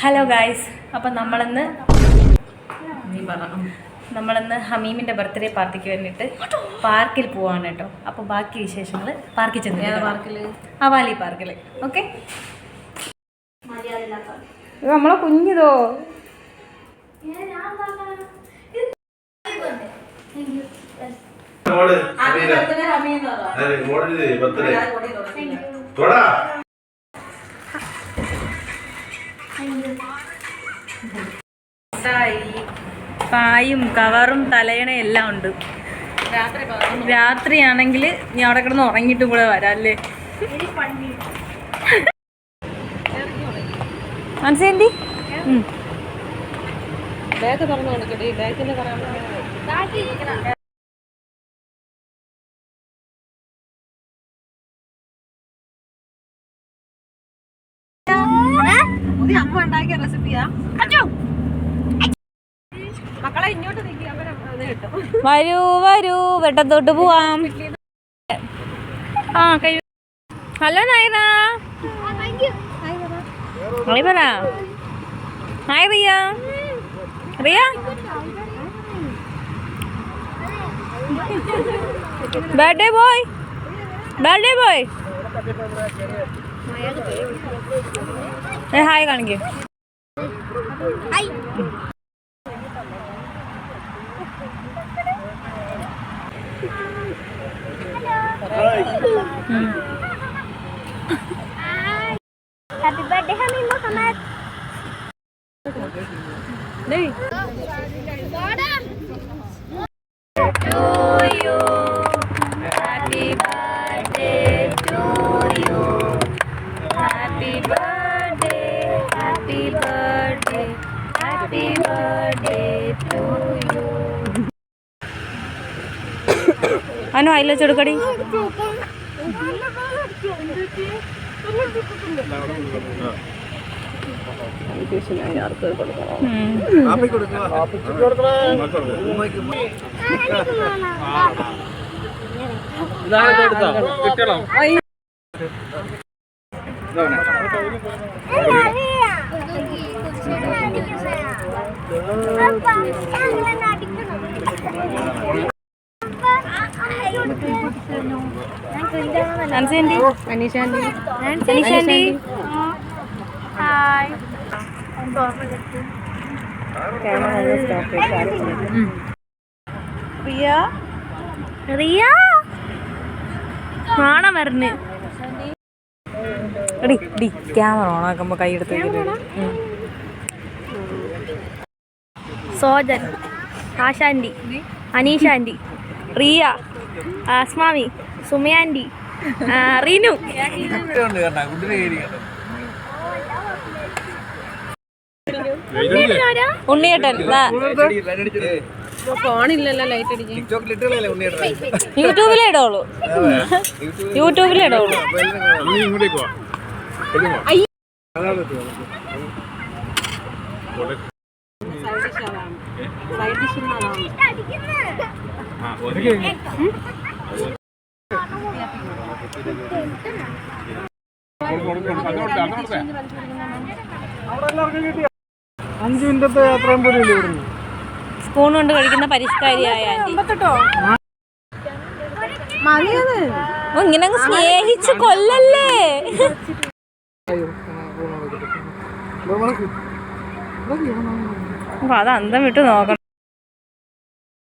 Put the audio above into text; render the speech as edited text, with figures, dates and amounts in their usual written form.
Hello guys, അപ്പം നമ്മളിന്ന് ഹമീമിൻ്റെ birthday പാർട്ടിക്ക് വേണ്ടിയിട്ട് പാർക്കിൽ പോവാണ് കേട്ടോ. അപ്പോൾ ബാക്കി വിശേഷങ്ങൾ പാർക്കിൽ ചെന്നിട്ട് അവാലി പാർക്കിൽ. ഓക്കെ, നമ്മളെ കുഞ്ഞിതോ പായും കവറും തലയണയും എല്ലാം ഉണ്ട്. രാത്രിയാണെങ്കിൽ നീ അവിടെ കിടന്ന് ഉറങ്ങിയിട്ടും കൂടെ വരാം അല്ലേ? മനസ്സിലായി ബാഗ് തുറന്നു കൊടുക്കട്ടെ. ബാഗിന്റെ അമ്മ ഉണ്ടാക്കിയ റെസിപ്പിയാ. മക്കളെ ഇങ്ങോട്ട് വരൂ വരൂ, വെട്ടത്തോട്ട് പോവാം. ആ കൈ. ഹലോ നൈറ. ഹായ് പറ. Hi Riya. Riya birthday boy, birthday boy hi കാണിക്കേ. Happy birthday Hamim Muhammad. Hey. To you. Happy birthday to you. Happy birthday, happy birthday, happy birthday to you. Anu aila chodukadi. Hi. Riya Riya കാണാൻ വരണേ. Camera ഓണാക്കുമ്പോ കൈ എടുത്ത് Sojan, Asha aunty, Aneesha aunty, Riya, ആസ്മാമി, സുമയാൻറ്റി, റീനു, ഉണ്ണിയേട്ടൻ. ഫോണില്ലല്ലോ, light അടിച്ച് യൂട്യൂബിലേ ഇടുള്ളൂ, യൂട്യൂബിലേ ഇടുള്ളൂ. സ്പൂൺ കൊണ്ട് കഴിക്കുന്ന പരിഷ്കാരിയായ ആന്റി. ഇങ്ങനെ അങ്ങ് സ്നേഹിച്ച് കൊല്ലല്ലേ. അത് അന്തം വിട്ട് നോക്കണം.